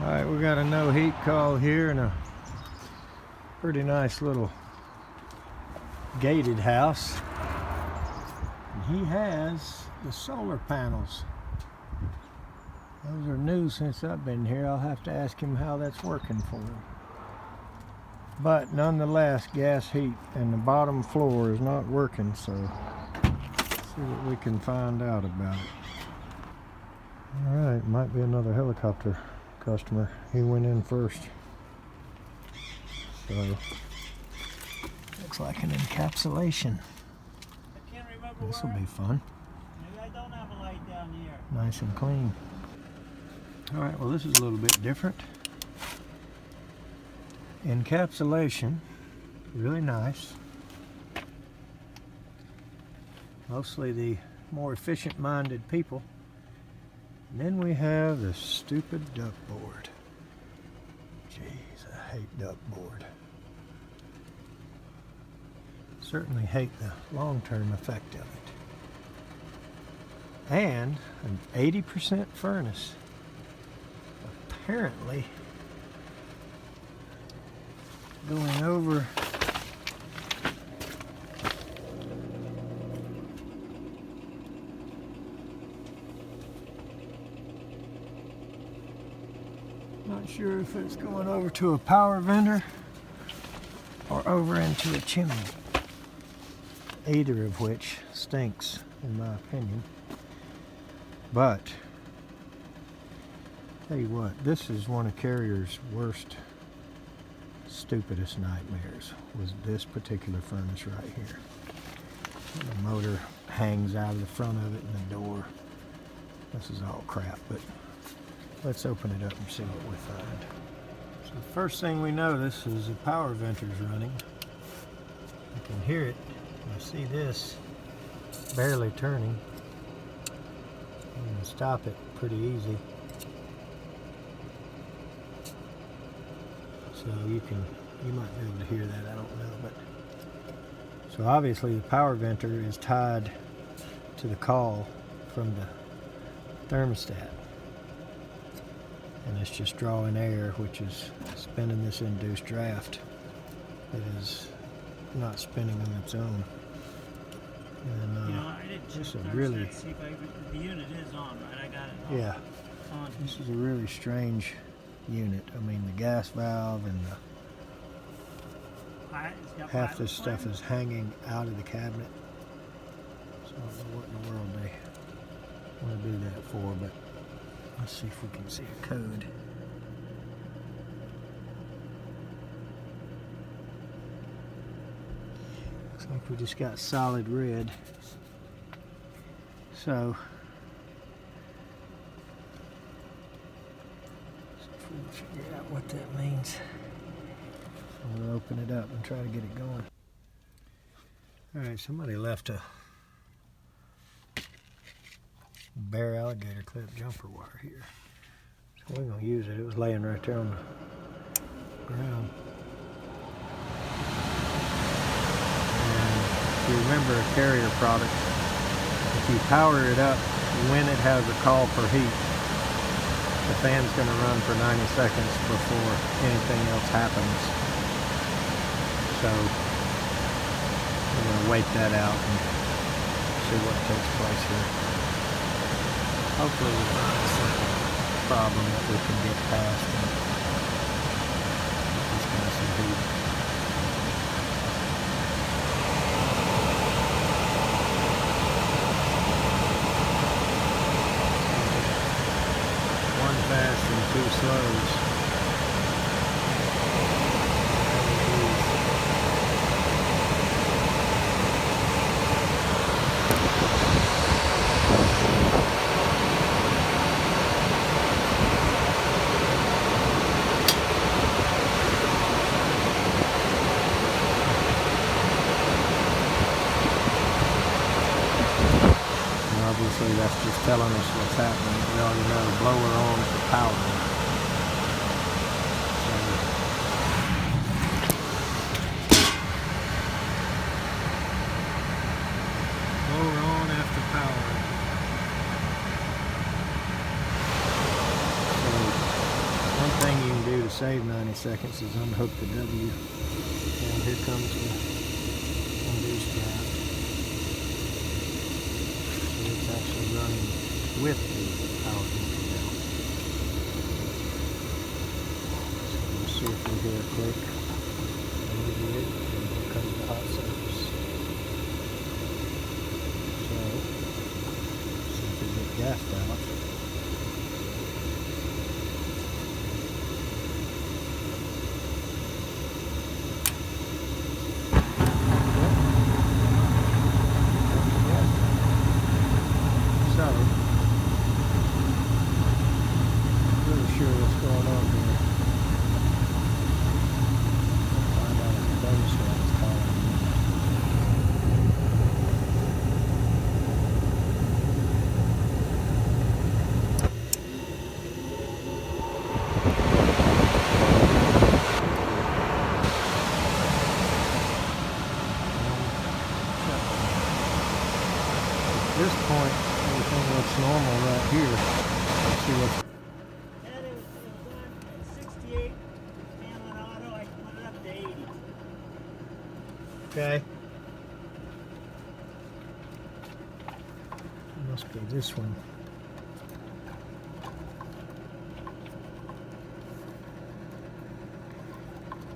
Alright, we got a no heat call here in a pretty nice little gated house. And he has the solar panels. Those are new since I've been here. I'll have to ask him how that's working for him. But nonetheless, gas heat and the bottom floor is not working, so let's see what we can find out about it. Alright, might be another helicopter customer. He went in first. So looks like an encapsulation. This will be fun. Maybe I don't have a light down here. Nice and clean. Alright, well this is a little bit different. Encapsulation, really nice. Mostly the more efficient minded people. And then we have the stupid duck board. Jeez, I hate duck board. Certainly hate the long-term effect of it. And an 80% furnace. Apparently going over not sure if it's going over to a power venter or over into a chimney, either of which stinks in my opinion. But tell you what, this is one of Carrier's worst, stupidest nightmares, was this particular furnace right here. The motor hangs out of the front of it and the door. This is all crap, but let's open it up and see what we find. So the first thing we notice is the power venter's running. You can hear it. I see this barely turning. You can stop it pretty easy. So you might be able to hear that, I don't know. But so obviously the power venter is tied to the call from the thermostat. And it's just drawing air, which is spinning this induced draft. It is not spinning on its own. And I didn't this check is really, to see if the unit is on, right? I got it on. yeah. On. This is a really strange unit. I mean, the gas valve and half this stuff is hanging out of the cabinet. So I don't know what in the world they want to do that for, but let's see if we can see a code. Looks like we just got solid red. So if we can figure out what that means, I'm going to open it up and try to get it going. Alright, somebody left a bare alligator clip jumper wire here. So we're going to use it. It was laying right there on the ground. And if you remember a Carrier product, if you power it up when it has a call for heat, the fan's going to run for 90 seconds before anything else happens. So we're going to wait that out and see what takes place here. Hopefully we'll find some problem that we can get past and get this guy some heat. One fast and two slows. Obviously that's just telling us what's happening. We already know blower on for power. Blower on after power. So one save 90 seconds is unhook the W. And here comes the induced draft. So it's actually running with the power venture now. So we'll see if we hear a click. And we did, and here comes the hot surface. So, see if we get gas balance. At this point, everything looks normal right here. Let's see what's... And it was on at 68, and on auto, I put it up to 80. Okay. Must be this one.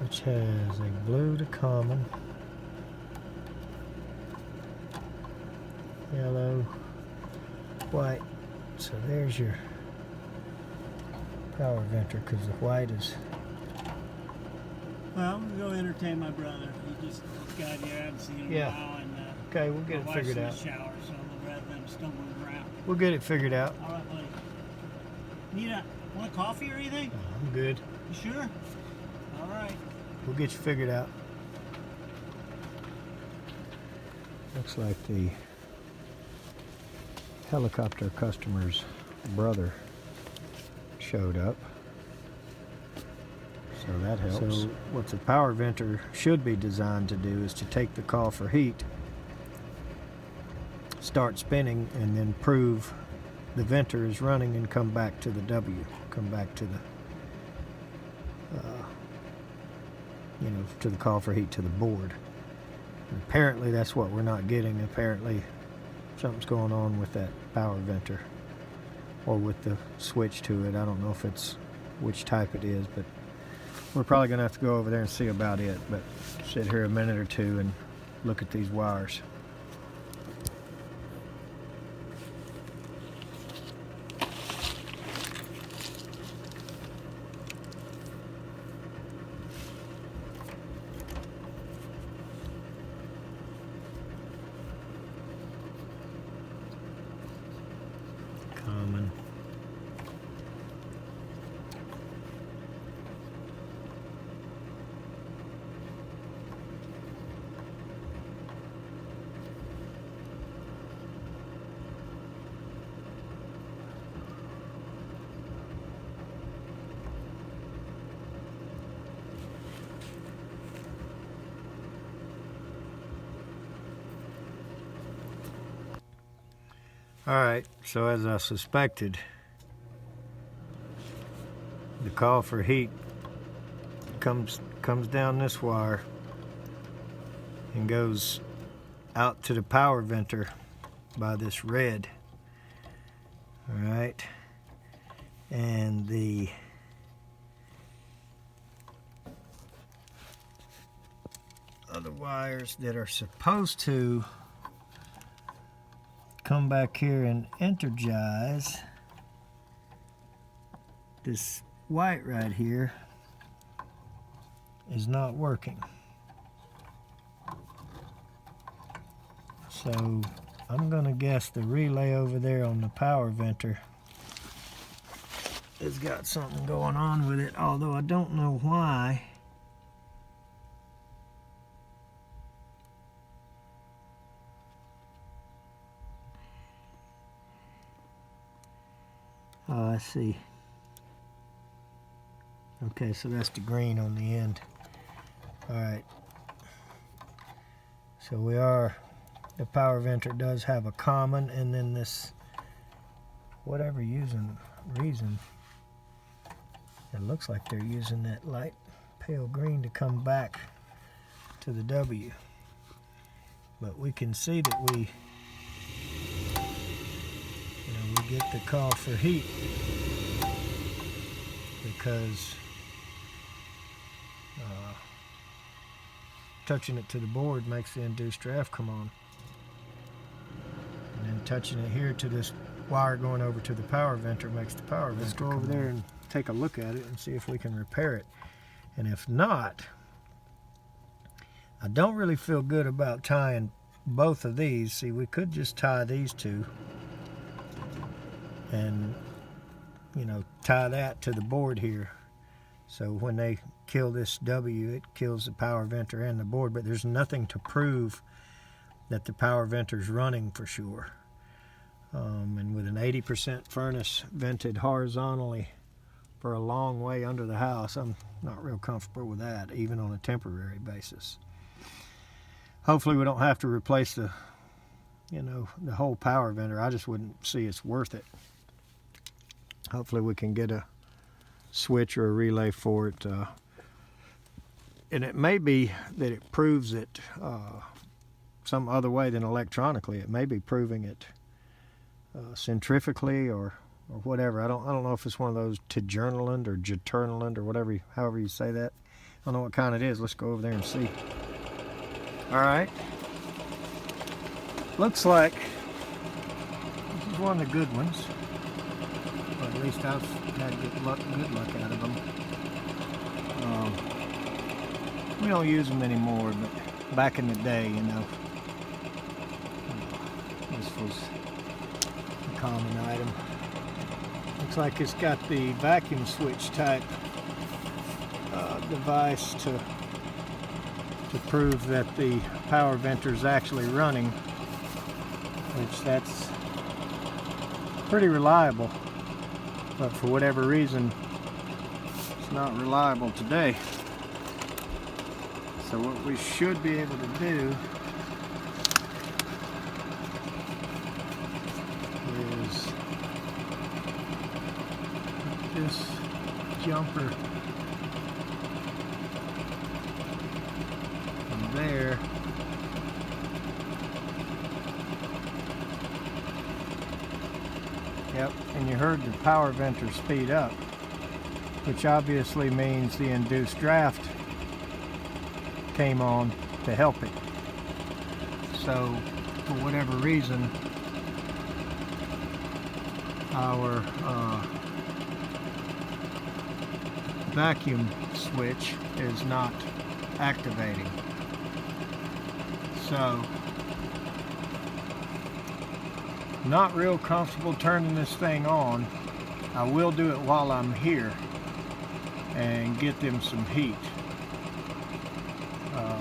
Which has a blue to common, yellow, white. So there's your power venture, because the white is... Well, I'm going to go entertain my brother. He just got here. I haven't seen him in a while. And, okay, we'll get it figured out. Shower, so rather than stumbling around. We'll get it figured out. All right, buddy. Want a coffee or anything? I'm good. You sure? All right. We'll get you figured out. Looks like the helicopter customer's brother showed up. So that helps. So what the power venter should be designed to do is to take the call for heat, start spinning, and then prove the venter is running and come back to the W, come back to the to the call for heat to the board. And apparently that's what we're not getting. Apparently something's going on with that power venter or with the switch to it. I don't know if it's which type it is, but we're probably gonna have to go over there and see about it. But sit here a minute or two and look at these wires. Common. Alright, so as I suspected, the call for heat comes down this wire and goes out to the power venter by this red. Alright, and the other wires that are supposed to come back here and energize this white right here is not working. So I'm gonna guess the relay over there on the power venter has got something going on with it, although I don't know why. Oh, I see. Okay, so that's the green on the end. Alright. So the power venter does have a common, and then this, whatever reason, It looks like they're using that light pale green to come back to the W. But we can see that we get the call for heat because touching it to the board makes the induced draft come on. And then touching it here to this wire going over to the power venter makes the power venter. Let's go over there and take a look at it and see if we can repair it. And if not, I don't really feel good about tying both of these. See, we could just tie these two and, tie that to the board here. So when they kill this W, it kills the power venter and the board, but there's nothing to prove that the power venter's running for sure. And with an 80% furnace vented horizontally for a long way under the house, I'm not real comfortable with that, even on a temporary basis. Hopefully we don't have to replace the whole power venter. I just wouldn't see it's worth it. Hopefully we can get a switch or a relay for it. And it may be that it proves it some other way than electronically. It may be proving it centrifugally or whatever. I don't know if it's one of those Tjernland or Jeternaland or whatever, however you say that. I don't know what kind it is. Let's go over there and see. All right. Looks like this is one of the good ones. Or at least I've had good luck out of them. We don't use them anymore, but back in the day, this was a common item. Looks like it's got the vacuum switch type device to prove that the power venter is actually running, which that's pretty reliable, but for whatever reason it's not reliable today. So what we should be able to do is put this jumper from there Yep, and you heard the power venter speed up, which obviously means the induced draft came on to help it. So, for whatever reason, our vacuum switch is not activating. So, not real comfortable turning this thing on. I will do it while I'm here and get them some heat. So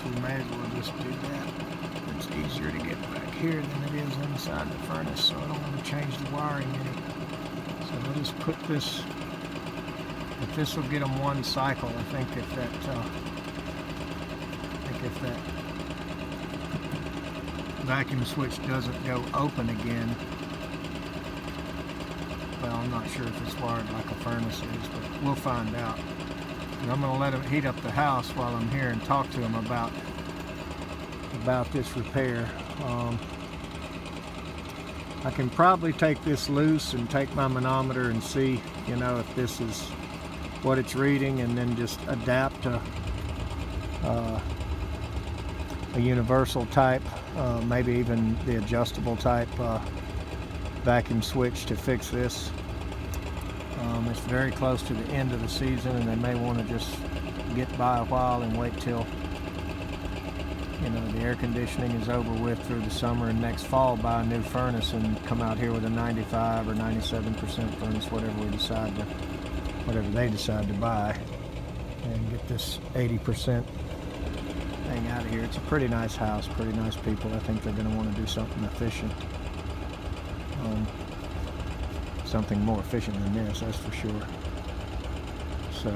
we may as well just do that. It's easier to get back here than it is inside the furnace, so I don't want to change the wiring in it. So I'll just put this, if this will get them one cycle, I think if that vacuum switch doesn't go open again, well, I'm not sure if it's wired like a furnace is, but we'll find out. And I'm going to let it heat up the house while I'm here and talk to them about this repair. I can probably take this loose and take my manometer and see, if this is what it's reading, and then just adapt a universal type, maybe even the adjustable type vacuum switch to fix this. It's very close to the end of the season, and they may want to just get by a while and wait till the air conditioning is over with through the summer, and next fall buy a new furnace and come out here with a 95 or 97% furnace, whatever they decide to buy, and get this 80% thing out of here. It's a pretty nice house, pretty nice people. I think they're going to want to do something efficient. Something more efficient than this, that's for sure. So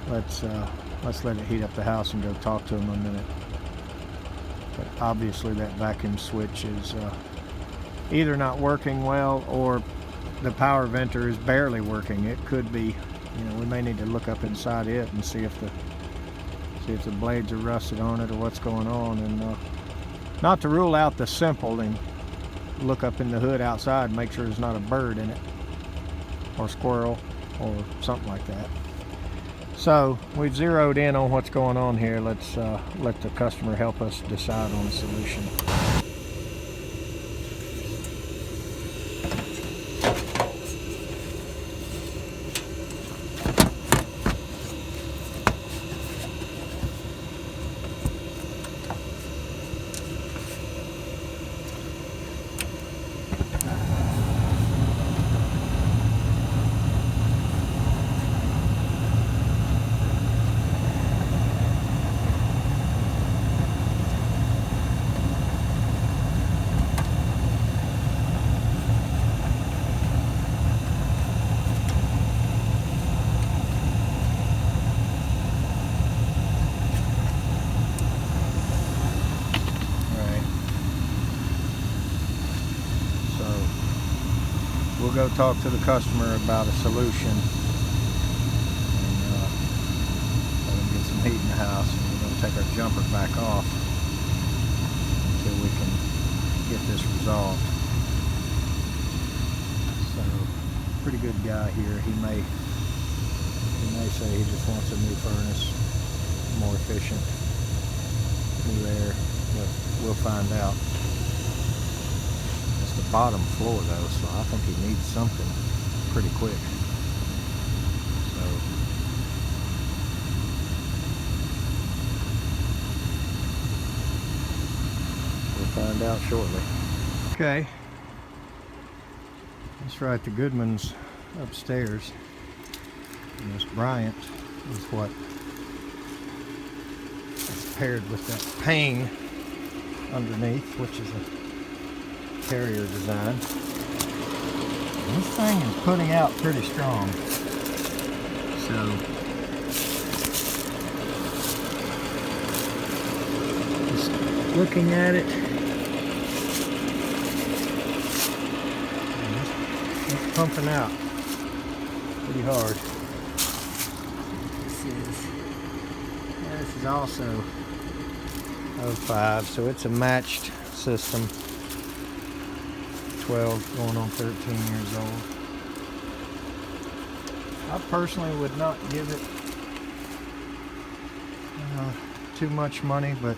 let's let it heat up the house and go talk to them a minute. But obviously that vacuum switch is either not working well or the power venter is barely working. It could be, we may need to look up inside it and see if the blades are rusted on it or what's going on. And not to rule out the simple, and look up in the hood outside and make sure there's not a bird in it or squirrel or something like that. So we've zeroed in on what's going on here. Let's let the customer help us decide on a solution. We'll go talk to the customer about a solution and let him get some heat in the house, and we're going to take our jumper back off until we can get this resolved. So, pretty good guy here. He may say he just wants a new furnace, more efficient, new air, but we'll find out. The bottom floor though, so I think he needs something pretty quick. So we'll find out shortly. Okay, that's right, the Goodman's upstairs, and this Bryant is what is paired with that pane underneath, which is a Carrier design. And this thing is putting out pretty strong. So just looking at it, it's pumping out pretty hard. This is also 05, so it's a matched system. 12 going on 13 years old. I personally would not give it too much money, but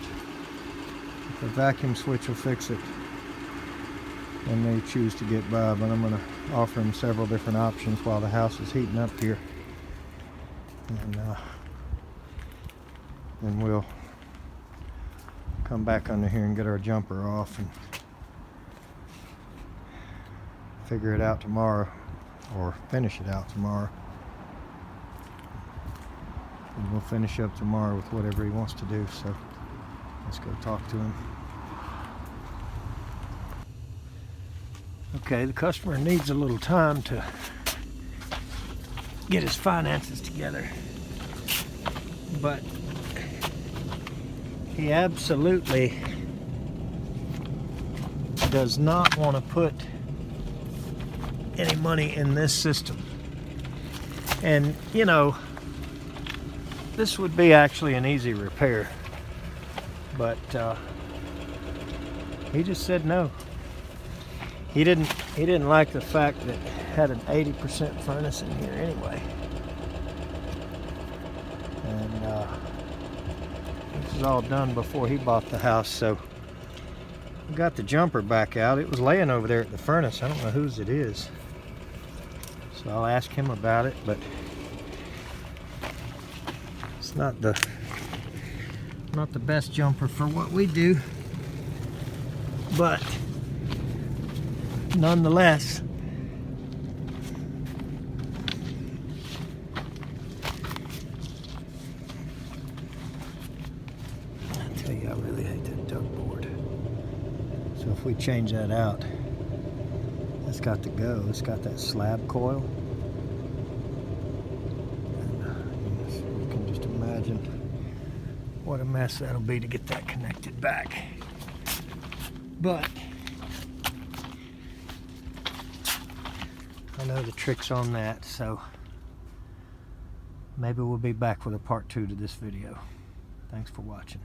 if a vacuum switch will fix it, then they choose to get by. But I'm going to offer them several different options while the house is heating up here, and then we'll come back under here and get our jumper off and figure it out tomorrow, or finish it out tomorrow. And we'll finish up tomorrow with whatever he wants to do. So let's go talk to him. Okay, the customer needs a little time to get his finances together, but he absolutely does not want to put any money in this system. And this would be actually an easy repair, but he just said no. He didn't like the fact that it had an 80% furnace in here anyway. And this was all done before he bought the house, so we got the jumper back out. It was laying over there at the furnace. I don't know whose it is, so I'll ask him about it, but it's not the best jumper for what we do, but nonetheless, I tell you, I really hate that duct board. So if we change that out, it's got to go. It's got that slab coil. And you can just imagine what a mess that'll be to get that connected back. But I know the tricks on that, so maybe we'll be back with a part 2 to this video. Thanks for watching.